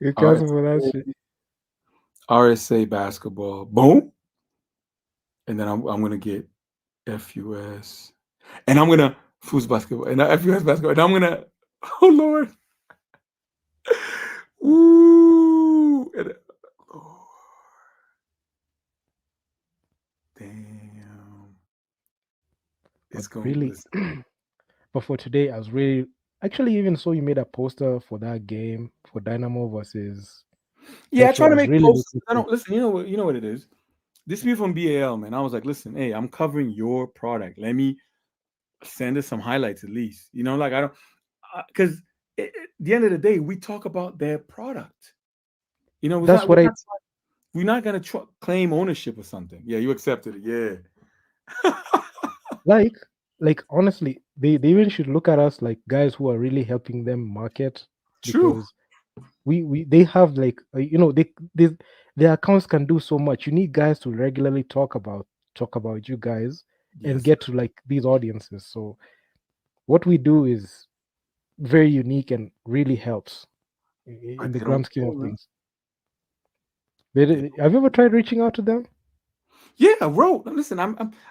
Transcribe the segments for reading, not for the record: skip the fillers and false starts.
You cancel for that shit. RSA basketball. Boom. And then I'm gonna get FUS. And I'm gonna FUS basketball and FUS basketball. And I'm gonna oh Lord. Ooh. And, oh, damn. But It's going really, listen. but for today, I was really actually even saw you made a poster for that game for Dynamo versus Yeah, I Petro. try I to was make really posters. looking I for. don't listen, you know what it is. This people from BAL, man. I was like, listen, hey, I'm covering your product. Let me send us some highlights at least. You know, like I don't because at the end of the day, we talk about their product. You know, That's what I we're not gonna claim ownership or something. Yeah, you accepted it. Yeah, like. Like honestly, they even should look at us like guys who are really helping them market true. because we they have like they their accounts can do so much. You need guys to regularly talk about you guys and Yes, sir. get to like these audiences. So what we do is very unique and really helps in But the they don't grand scheme care, of man. things. They Have you ever tried reaching out to them? Yeah, I wrote. Listen,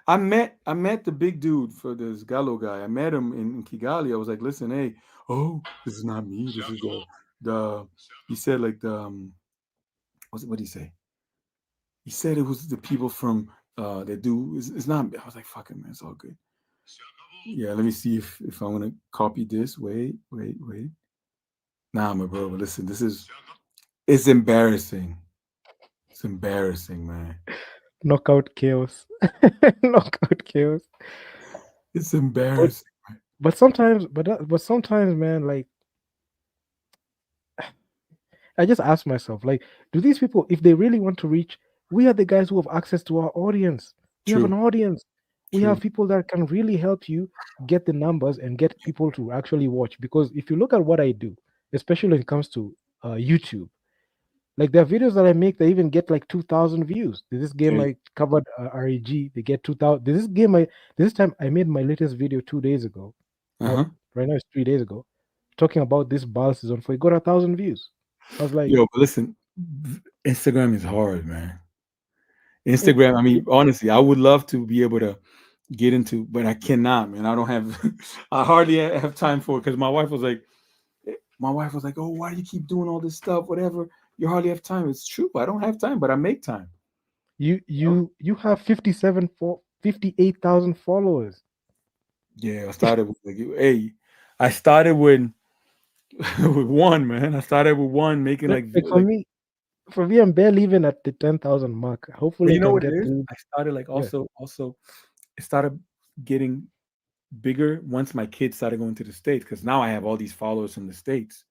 I met the big dude for this Gallo guy. I met him in Kigali. I was like, listen, hey, oh, this is not me. This is the he said like the what did he say? He said it was the people from that do it's not I was like, fuck it, man, it's all good. Yeah, let me see if I want to copy this. Wait. Nah, my bro, but listen, this is it's embarrassing. It's embarrassing, man. Knockout chaos. Knockout chaos. It's But embarrassing. but sometimes, man, like I just ask myself, like, do these people, if they really want to reach, we are the guys who have access to our audience. We have an True, audience. We have true. people that can really help you get the numbers and get people to actually watch. Because if you look at what I do, especially when it comes to YouTube, like there are videos that I make that even get like 2,000 views. This game Okay. I covered REG, they get 2,000. This time I made my latest video 2 days ago. Not Uh-huh. right now, it's 3 days ago, talking about this BAL season for it got 1,000 views. I was like, Yo, but listen, Instagram is hard, man. it, Instagram, I it, mean, honestly, I would love to be able to get into, but I cannot, man. I don't have, I hardly have time for it because my wife was like, oh, why do you keep doing all this stuff? Whatever. You hardly have time. It's true. I don't have time, but I make time. you have 58,000 followers. Yeah, I started with like, hey, I started with with one, man. I started with one making Like for me, I'm barely even at the 10,000 mark. but Hopefully, I you know can what it get is? to. I started like Yeah, also it started getting bigger once my kids started going to the States because now I have all these followers from the States.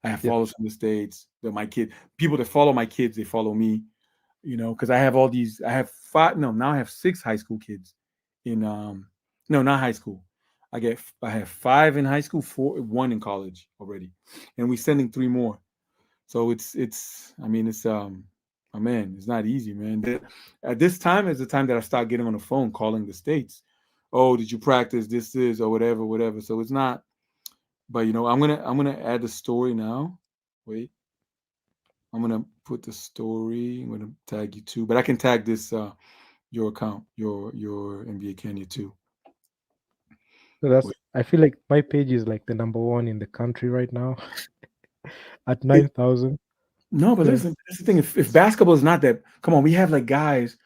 I have yeah. followers from the States that my kid people that follow my kids, they follow me, you know, because I have all these I have five no, now I have six high school kids in no, not high school. I have five in high school, one in college already. And we're sending three more. So it's I mean it's oh man, it's not easy, man. At this time is the time that I start getting on the phone calling the states. Oh, did you practice this is or whatever. So it's not but you know, I'm gonna add the story now. Wait. I'm gonna put the story. I'm gonna tag you too. But I can tag this your account, your NBA Kenya too. So that's. Wait. I feel like my page is like the number one in the country right now at It, 9,000. no, but Yeah, listen, that's the thing. If basketball is not that, come on, we have like guys.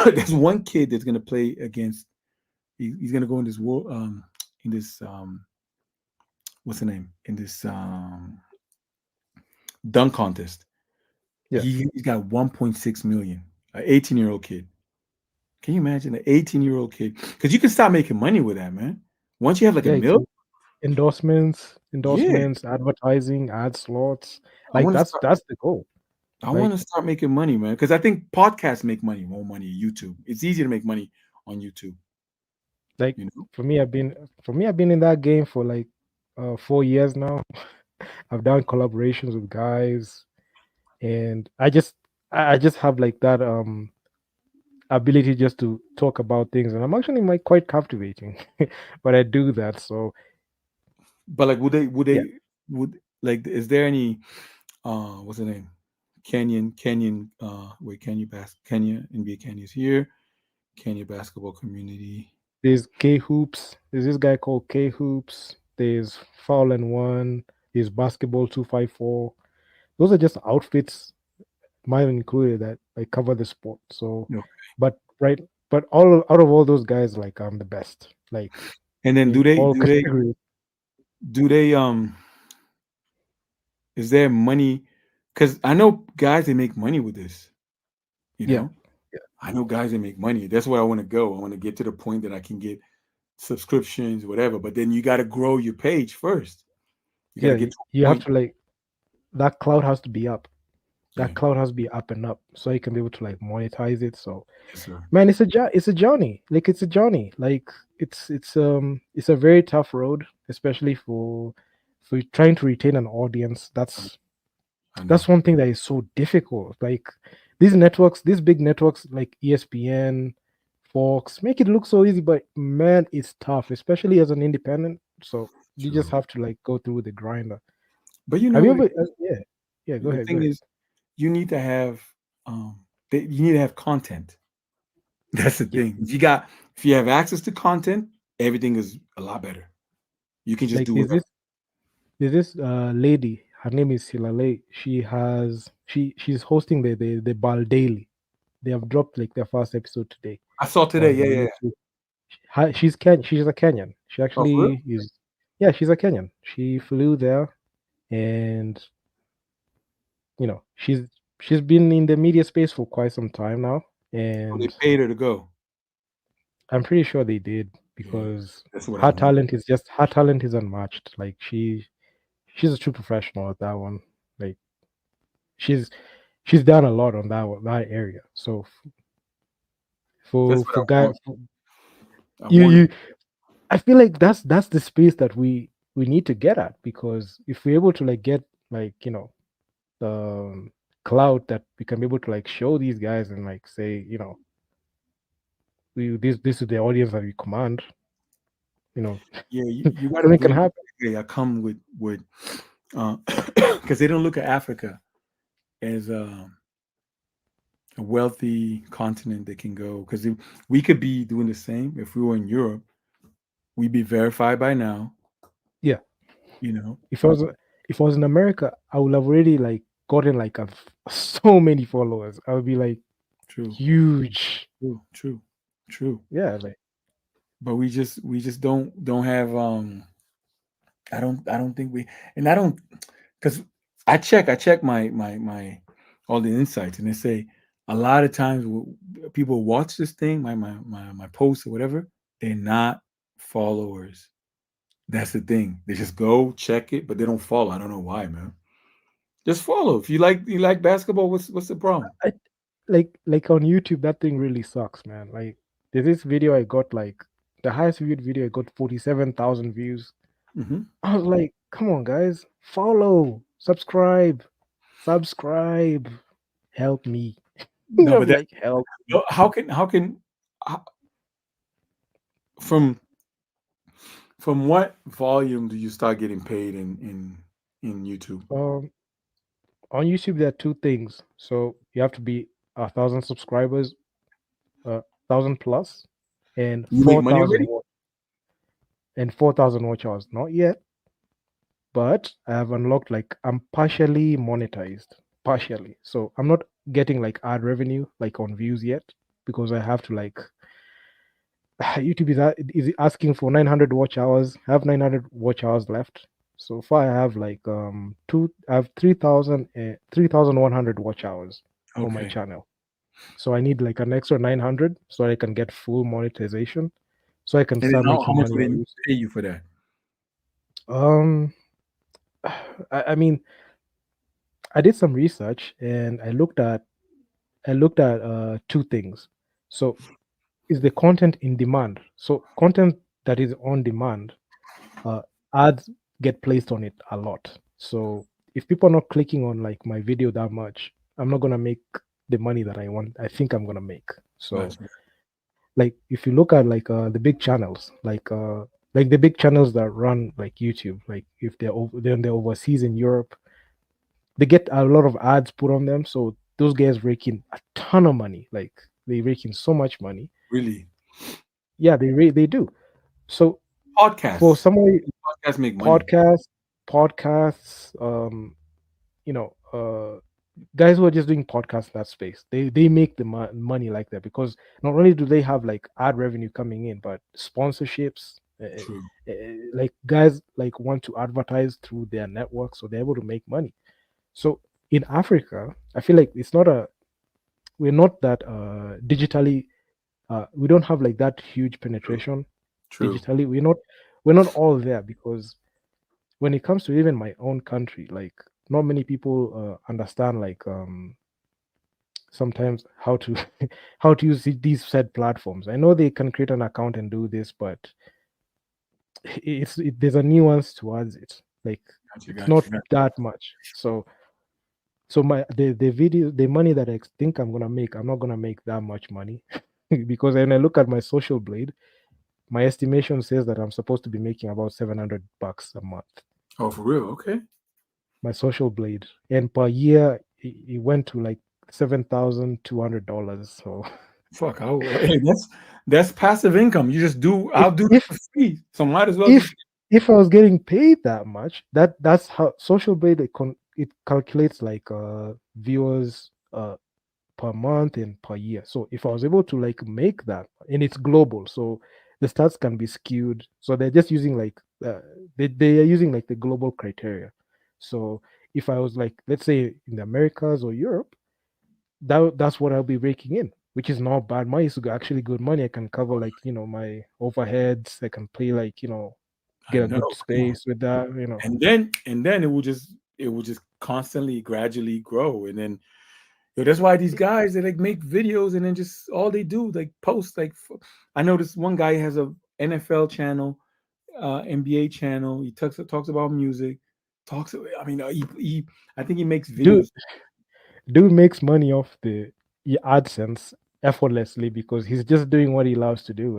There's one kid that's gonna play against he's gonna go in this world in this what's the name in this dunk contest. yeah, He's got 1.6 million. An 18-year-old kid. Can you imagine an 18-year-old kid? Because you can start making money with that, man. Once you have like a yeah. You mil, can endorsements, yeah. advertising, ad slots. I Like want to start. that's the goal. I want Like to start making money, man. Because I think podcasts make money, more money. YouTube. It's easier to make money on YouTube. like You know. I've been in that game for like 4 years now. I've done collaborations with guys, and I just have like that ability just to talk about things, and I'm actually like quite captivating. But I do that, so But like, would they? Would yeah. they? Would like? Is there any? what's the name? Kenya NBA Kenya is here. Kenya basketball community. There's K Hoops. There's this guy called K Hoops. There's Foul and One. There's Basketball 254. Those are just outfits, mine included, that like cover the sport. So, No. but right, but all out of all those guys, like I'm the best, like And then in all categories. do they is there money? Because I know guys that make money with this. You Yeah, know, I know guys that make money. That's where I want to go. I want to get to the point that I can get subscriptions, whatever. But then you got to grow your page first. You got yeah. to get to You a have point. to like that cloud has to be up. That Yeah. cloud has to be up and up, so you can be able to like monetize it. So, Yes, sir. man, it's a journey. Like it's a journey. Like it's a very tough road, especially for trying to retain an audience. I know. That's one thing that is so difficult. Like these networks, these big networks like ESPN, Fox, make it look so easy, but man, it's tough, especially as an independent. So you just True. have to like go through the grinder. But you Have know, you ever? Yeah, yeah. Go the ahead. Go thing ahead. is, you need to have um, you need to have content. That's the Yeah, thing. If you have access to content, everything is a lot better. You can just like do whatever. there's this lady. Her name is Silale. She's hosting the BAL Daily. They have dropped like their first episode today I saw today. on Yeah, yeah. YouTube. She's a Kenyan. She Oh, for real? actually is, yeah, she's a Kenyan. She flew there, and she's been in the media space for quite some time now, Oh, they and paid her to go. I'm pretty sure they did Yeah, because that's what I want. her talent is unmatched. Like she's a true professional at that one. Like she's she's done a lot on that area. So That's what for I guy want. for, I you want it. you I feel like that's the space that we need to get at, because if we're able to like get like clout that we can be able to like show these guys and like say, this is the audience that we command, you know Yeah, you got to something can bring. happen. Yeah, I come with because they don't look at Africa as a wealthy continent that can go. Because we could be doing the same if we were in Europe. We'd be verified by now. Yeah, You know. if I was in America, I would have already like gotten like so many followers. I would be like True. huge. True. True. True. Yeah, like But we just don't have I don't think we and I don't because I check my all the insights and they say a lot of times people watch this thing my posts or whatever, they're not followers. That's the thing. They just go check it, but they don't follow. I don't know why, man. Just follow. If you like basketball, what's the problem? I, like on YouTube, that thing really sucks, man. Like there's this video I got, like the highest viewed video, I got 47,000 views. Hmm. I was like, come on, guys, follow, subscribe, help me. No, I'm but that like, help me. how can how- from from what volume do you start getting paid in YouTube? Um, on YouTube, there are two things. So you have to be 1,000 subscribers, 1,000 plus, and You make money 4,000 already? and 4,000 watch hours. Not yet, but I have unlocked, like I'm partially monetized, partially. So I'm not getting like ad revenue like on views yet, because I have to like YouTube is asking for 900 watch hours. I have 900 watch hours left. So far, I have like I have 3,100 watch hours on my Okay. channel. So I need like an extra 900 so I can get full monetization, so I can And then start how making much money would on they YouTube. pay you for that? Um, I mean, I did some research and I looked at two things. So is the content in demand? So content that is on demand, uh, ads get placed on it a lot. So if people are not clicking on like my video that much, I'm not gonna make the money that I think I'm gonna make. So Gotcha. like if you look at like the big channels, like the big channels that run like YouTube, like if they're overseas in Europe, they get a lot of ads put on them, so those guys rake in a ton of money. Like they rake in so much money. Really? Yeah, they do. So for Podcasts. somebody, Podcasts make money. podcasts, podcasts, you know, guys who are just doing podcasts in that space, they make the money like that, because not only do they have like ad revenue coming in, but sponsorships. True. Like guys like want to advertise through their network, so they're able to make money. So in Africa, I feel like it's not a we're not that digitally we don't have like that huge True. penetration True. digitally. We're not all there, because when it comes to even my own country, like not many people understand like sometimes how to how to use these said platforms. I know they can create an account and do this, but there's a nuance towards it. Like Gotcha. it's not Gotcha. Gotcha. that much. So my the money that I think I'm gonna make, I'm not gonna make that much money because when I look at my social blade, my estimation says that I'm supposed to be making about $700 a month. Oh, for real? Okay. My social blade, and per year it went to like $7,200. So Fuck. Hey, that's passive income. You just do. if I'll do this if for free. So might as well if just. if I was getting paid that much, that's how social blade it calculates like viewers per month and per year. So if I was able to like make that, and it's global, so the stats can be skewed. So they're just using like they are using like the global criteria. So if I was like, let's say in the Americas or Europe, that's what I'll be raking in, which is not bad money. It's actually good money. I can cover like my overheads. I can pay like I get a know. good Come on. space with that. And then it will just constantly gradually grow, and then that's why these guys, they like make videos and then just all they do like post like I know this one guy has a NFL channel, NBA channel. He talks about music, talks. I mean, I think he makes Dude, videos. dude makes money off the AdSense effortlessly because he's just doing what he loves to do,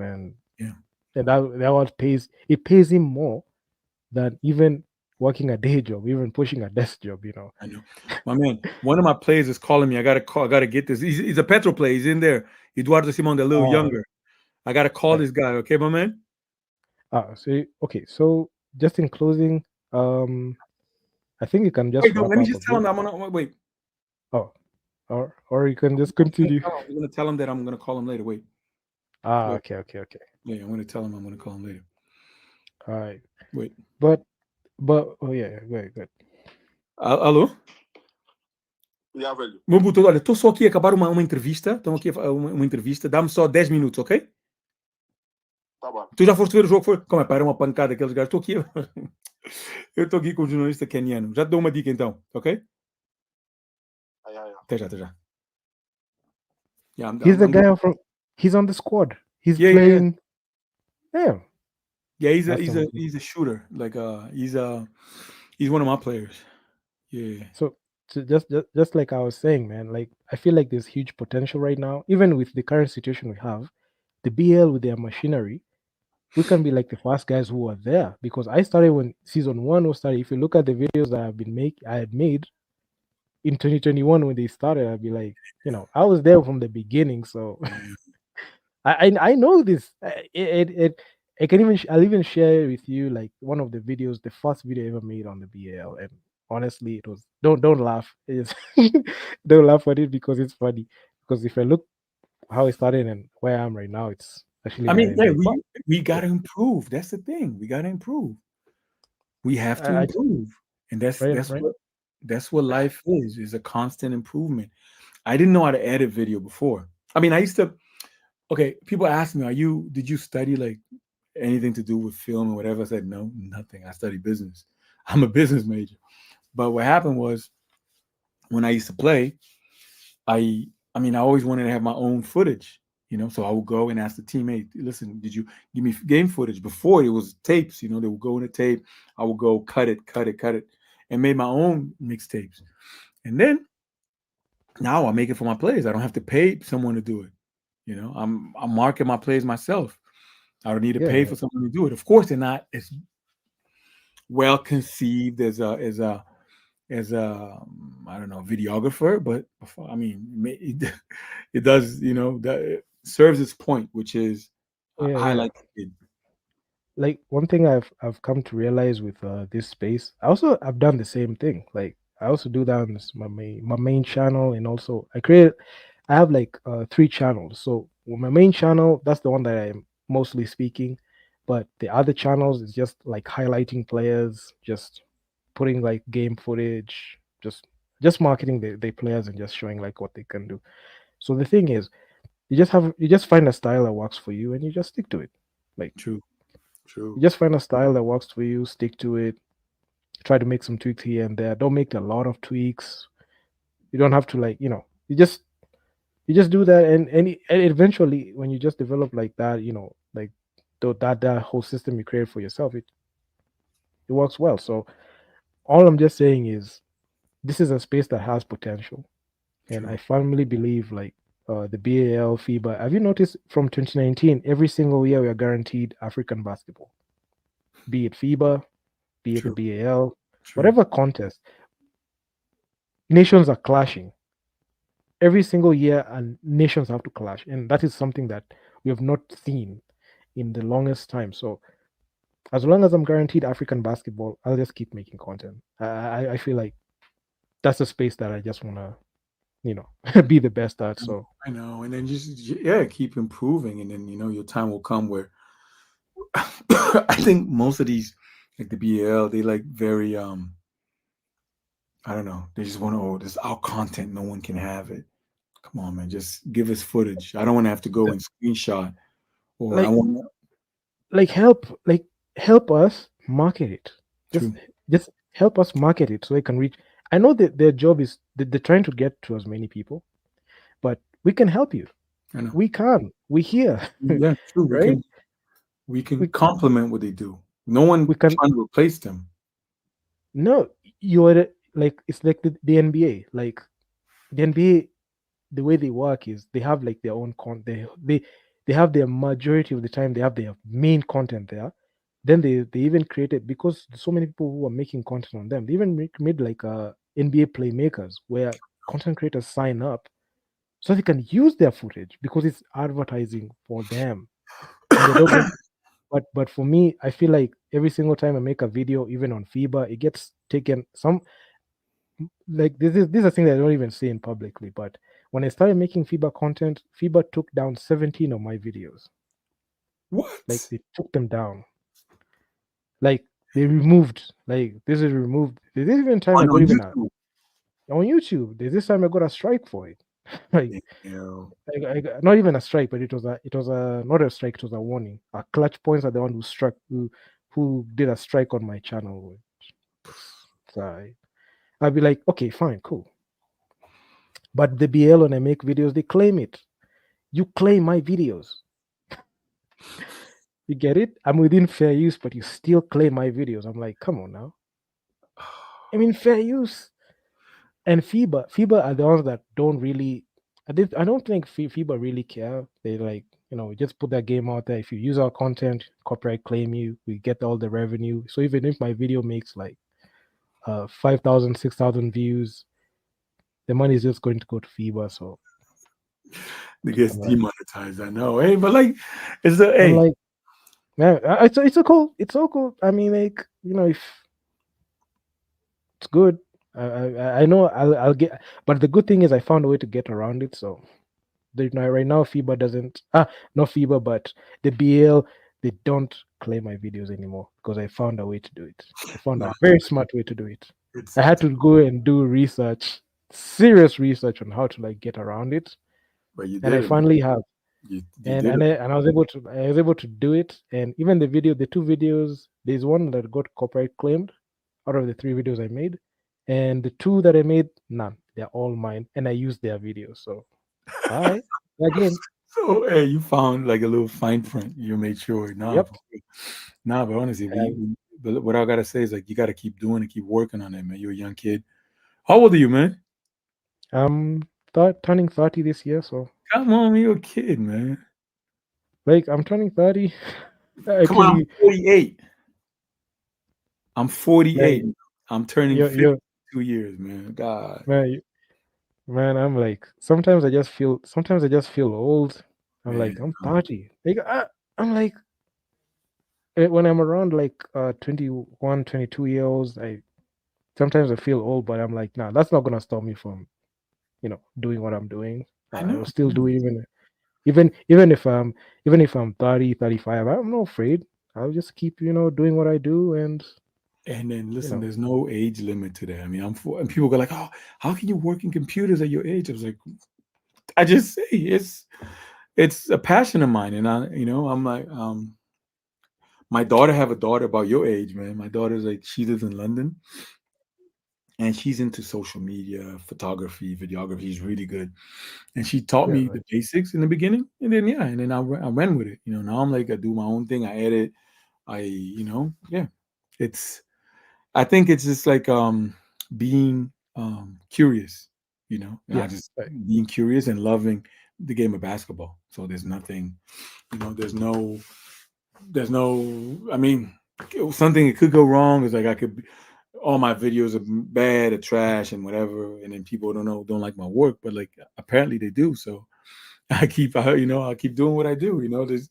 Yeah, and that what pays him more than even working a day job, even pushing a desk job. I know, my man. One of my players is calling me. I gotta call. I gotta get this. He's a Petro player. He's in there. Eduardo Simon, a little Uh, younger. I gotta call right. this guy. Okay, my man. Okay, so just in closing, um, I think you can just Wait, no. wrap Let me up a just tell bit. him that I'm gonna wait. Oh, or you can just I'm gonna continue. tell him. I'm gonna tell him that I'm gonna call him later. Wait, wait. Okay, okay, okay. Yeah, I'm gonna tell him I'm gonna call him later. All right, Wait. but oh yeah, very good. Alô? Yeah, velho. Meu puto, olha, estou só aqui a acabar uma entrevista. Estão aqui a uma entrevista. Dá-me só 10 minutos, ok? Tá bom. Tu já foste ver o jogo? Foi? Como é? Para uma pancada aqueles gajos. Estou aqui. Eu estou aqui com um jornalista keniano. Já te dou uma dica então, ok? Até já, até já. Yeah, He's the guy from. He's on the squad. He's yeah, yeah, yeah. playing. Yeah, Yeah, he's a that's he's the. a he's a shooter. Like he's one of my players. Yeah. So just like I was saying, man, like I feel like there's huge potential right now, even with the current situation we have. The BL with their machinery, we can be like the first guys who are there, because I started when season one was started. If you look at the videos that I had made in 2021 when they started, I'd be like, I was there from the beginning, so I know this. I can even I'll even share with you like one of the videos, the first video I ever made on the BL, and honestly, it was don't laugh. It's don't laugh at it because it's funny. Because if I look how it started and where I am right now, it's actually I night mean, and yeah, day. But we yeah, gotta improve. That's the thing. We gotta improve. We have to I improve, and that's right that's right. what that's what life is a constant improvement. I didn't know how to edit video before. I mean, I used to. Okay, people ask me, did you study like anything to do with film or whatever?" I said, no, nothing. I studied business. I'm a business major. But what happened was, when I used to play, I mean, I always wanted to have my own footage, so I would go and ask the teammate, listen, did you give me game footage? Before it was tapes, they would go in a tape. I would go cut it, and made my own mixtapes. And then now I make it for my players. I don't have to pay someone to do it. I'm marking my plays myself. I don't need to pay Yeah, for someone to do it. Of course, they're not as well conceived as a as a I don't know videographer, but I mean it does that it serves its point, which is Yeah, yeah. highlight the kid. Like one thing I've come to realize with this space, I've done the same thing. Like I also do that on my main channel, and also I have like three channels. So with my main channel, that's the one that I'm mostly speaking, but the other channels is just like highlighting players, just putting like game footage, just marketing the players and just showing like what they can do. So the thing is, you just find a style that works for you and you just stick to it. Like True, true. you just find a style that works for you, stick to it, try to make some tweaks here and there. Don't make a lot of tweaks. You don't have to like, you just do that, and eventually when you just develop like that, like that whole system you create for yourself, it works well. So all I'm just saying is this is a space that has potential, and I True. firmly believe like the BAL, FIBA. Have you noticed from 2019, every single year we are guaranteed African basketball, be it FIBA, be it the True. BAL, True. whatever contest. Nations are clashing every single year, and nations have to clash, and that is something that we have not seen in the longest time. So as long as I'm guaranteed African basketball, I'll just keep making content. I feel like that's a space that I just want to, be the best at. So I know, and then just yeah, keep improving, and then your time will come where I think most of these like the BL, they like very I don't know, they just want to this is our content, no one can have it. Come on, man, just give us footage. I don't want to have to go and screenshot, or I like want help us market it. Just to. just help us market it so they can reach. I know that their job is that they're trying to get to as many people, but we can help you. I know. We can. We here, Yeah, true. right? We can We complement what they do. No one we can. trying to replace them. No, you're like it's like the NBA. Like the NBA, the way they work is they have like their own they have their majority of the time they have their main content there. Then they even created, because so many people who are making content on them, they even made like NBA playmakers where content creators sign up so they can use their footage because it's advertising for them, and they don't make. But for me, I feel like every single time I make a video, even on FIBA, it gets taken some, like this is a thing that I don't even say in publicly. But when I started making FIBA content, FIBA took down 17 of my videos. Like What? they took them down. Like they removed. Like this is removed. There's even time I got On even YouTube. on YouTube. There's this time I got a strike for it. like Yeah. not even a strike, but it was a not a strike. It was a warning. A clutch points are the one who did a strike on my channel. So I'd be like, okay, fine, cool. But the BL, when I make videos, they claim it. You claim my videos. You get it? I'm within fair use, but you still claim my videos. I'm like, come on now. I mean, fair use. And FIBA are the ones that don't really. I don't think FIBA really care. They like, just put that game out there. If you use our content, copyright claim you. We get all the revenue. So even if my video makes like 5,000, 6,000 views, the money is just going to go to FIBA. So It gets I'm like, demonetized. I know. Hey, but like, it's a I'm hey. like, man, it's so cool. I mean, like, if it's good. I know I'll get, but the good thing is I found a way to get around it. So right now FIBA doesn't not FIBA, but the BL, they don't claim my videos anymore because I found a way to do it. I found a Nah, very smart way to do it. I had it's to go and do research, serious research on how to like get around it, but you and I did it, man. finally have. You And did and it. I, and I was able to do it. And even the two videos, there's one that got copyright claimed out of the three videos I made, and the two that I made, none. They're all mine, and I use their videos. So bye again. So hey, you found like a little fine print. You made sure. Nah, Yep. for real. Nah, but honestly, Uh, but what I gotta say is like you gotta keep doing it, keep working on it, man. You're a young kid. How old are you, man? I'm turning 30 this year, so Come on, man, you're a kid, man. like I'm turning 30. Come on, I'm Actually, 48. I'm like 48. I'm turning you're 50 2 years, man. God. man, man, I'm like sometimes I just feel old. I'm Man. like I'm 30. Like I'm like when I'm around like 21, 22 years old, I sometimes I feel old, but I'm like, nah, that's not gonna stop me from doing what I'm doing. I I know. will still do it even if I'm 30, 35. I'm not afraid. I'll just keep doing what I do, and And then you listen, know there's no age limit to that. I mean, and people go like, "Oh, how can you work in computers at your age?" I was like, I just say it's a passion of mine, and I'm like, my daughter have a daughter about your age, man. My daughter's like, she lives in London, and she's into social media, photography, videography. She's really good, and she taught yeah, me the basics in the beginning, and then yeah, and then I ran with it. Now I'm like, I do my own thing. I edit. Yeah, it's I think it's just like being curious, and I yeah, just right. being curious and loving the game of basketball. So there's nothing, there's no. I mean, something that could go wrong is like all my videos are bad or trash and whatever, and then people don't like my work, but like apparently they do. So I keep doing what I do.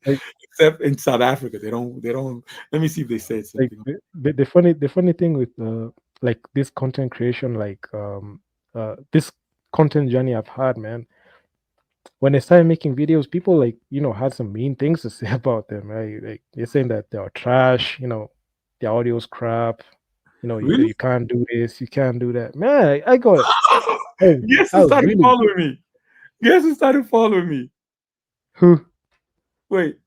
like Except in South Africa, they don't. Let me see if they said like something. the funny thing with like this content creation, like this content journey I've had, man. When I started making videos, people like had some mean things to say about them, right? Like they're saying that they are trash, their audio's crap, Really? you can't do this, you can't do that. Man, I got I was, Yes, I it was started really following me. Yes, it started following me. who Wait,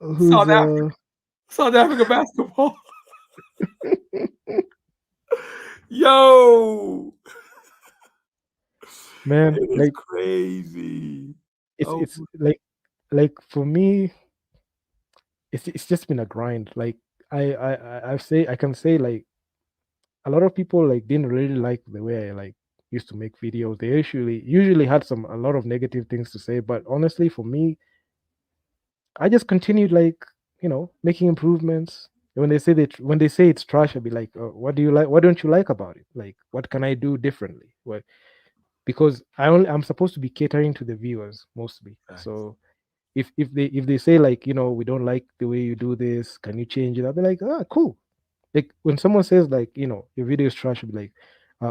South who's Africa, South Africa basketball. Yo, man, it is crazy. Oh, it's like for me, it's just been a grind. Like I can say like a lot of people like didn't really like the way I like used to make videos. They usually had a lot of negative things to say, but honestly for me, I just continued like making improvements. When they say it's trash, I'll be like, what do you like? What don't you like about it? Like, what can I do differently? What Because I'm supposed to be catering to the viewers mostly. facts. So if they say like we don't like the way you do this, can you change it? I'll be like, cool. Like when someone says like your video is trash, I'll be like,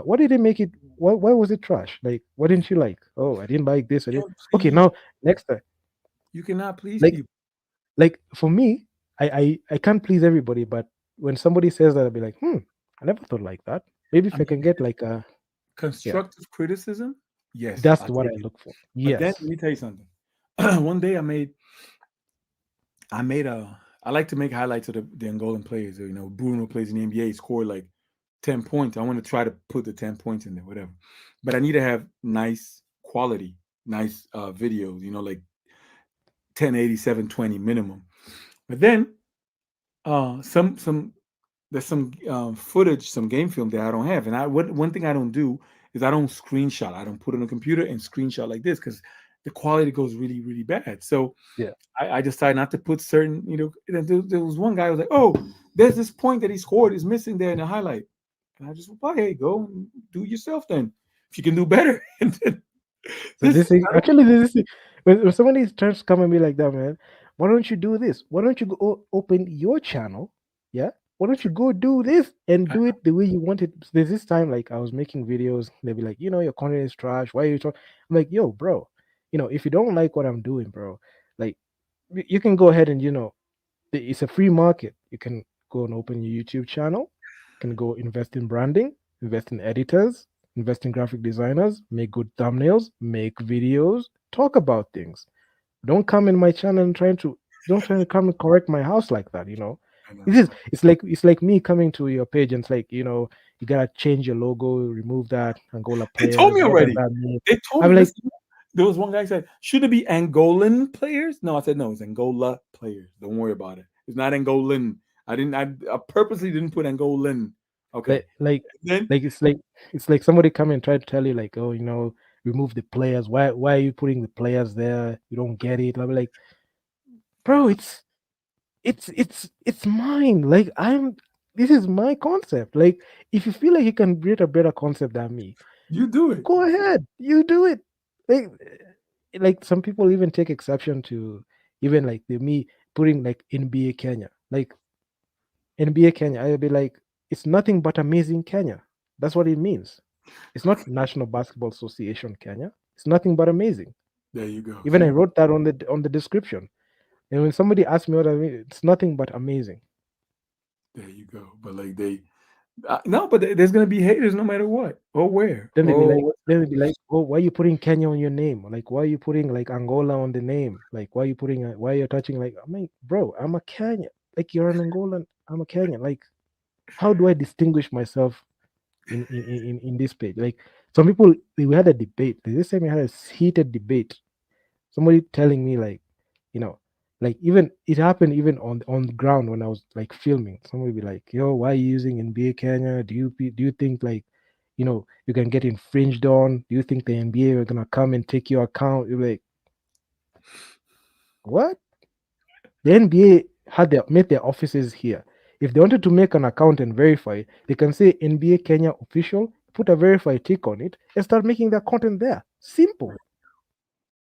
what did they make it? Why was it trash? Like what didn't you like? Oh, I didn't like this. I You didn't. can't Okay, please. now next time, You cannot please like people. for me, I can't please everybody, but when somebody says that, I'll be like, I never thought like that. Maybe I if I mean, can get like a yeah, constructive criticism. Yes, that's I'll what take I it. look for. But then Yes. let me tell you something. One day I like to make highlights of the Angolan players. Bruno plays in the NBA, scored like 10 points. I want to try to put the 10 points in there, whatever. But I need to have nice quality, nice videos. Like 1080, 720 minimum. But then some there's some footage, some game film that I don't have. And one thing I don't do is I don't screenshot. I don't put it on a computer and screenshot like this because the quality goes really, really bad. So Yeah. I decided not to put certain, there was one guy who was like, oh, there's this point that he scored is missing there in the highlight. And I just replied, hey, go and do it yourself then. If you can do better. And then So this this is actually this is when somebody tries to come at me like that, man. Why don't you do this? Why don't you go open your channel? Yeah. Why don't you go do this and I, do it the way you want it? There's this time like I was making videos. They'd be like, your content is trash. Why are you talking? I'm like, yo, bro. If you don't like what I'm doing, bro, like you can go ahead and it's a free market. You can go and open your YouTube channel. You can go invest in branding, invest in editors, invest in graphic designers, make good thumbnails, make videos, talk about things. Don't come in my channel and don't try to come and correct my house like that. I It know. is. It's like me coming to your page and it's like you gotta change your logo, remove that Angola They told players. me What does already. that mean? They told me, I'm like, listen, there was one guy who said, should it be Angolan players? No, I said, no, it's Angola players. Don't worry about it. It's not Angolan. I purposely didn't put Angolan. Okay. like like Then it's like somebody come and try to tell you like, oh, remove the players. Why are you putting the players there? You don't get it. I'm like, bro, it's mine. Like This is my concept. Like, if you feel like you can create a better concept than me, You do it. go ahead. You do it. Like, like some people even take exception to even like the me putting like NBA Kenya. Like NBA Kenya, I'll be like, it's nothing but amazing Kenya. That's what it means. It's not National Basketball Association Kenya. It's nothing but amazing. There you go. Even I See, wrote that on the description. And when somebody asks me what I mean, it's nothing but amazing. there you go. But like they, no, but there's gonna be haters no matter what or where. Oh, Then they'd be like, oh, why are you putting Kenya on your name? Like, why are you putting like Angola on the name? Like, why are you putting, why are you touching like, I'm like, bro, I'm a Kenyan. Like, you're an Angolan, I'm a Kenyan. Like, how do I distinguish myself in this page? Like, some people, we had a debate. This time we had a heated debate. Somebody telling me like, you know, like even it happened even on the ground when I was like filming. Somebody be like, yo, why are you using NBA Kenya? Do you think like, you can get infringed on? Do you think the NBA are gonna come and take your account? You're like, what? The NBA had their made their offices here. If they wanted to make an account and verify, they can say NBA Kenya official, put a verified tick on it, and start making their content there. Simple.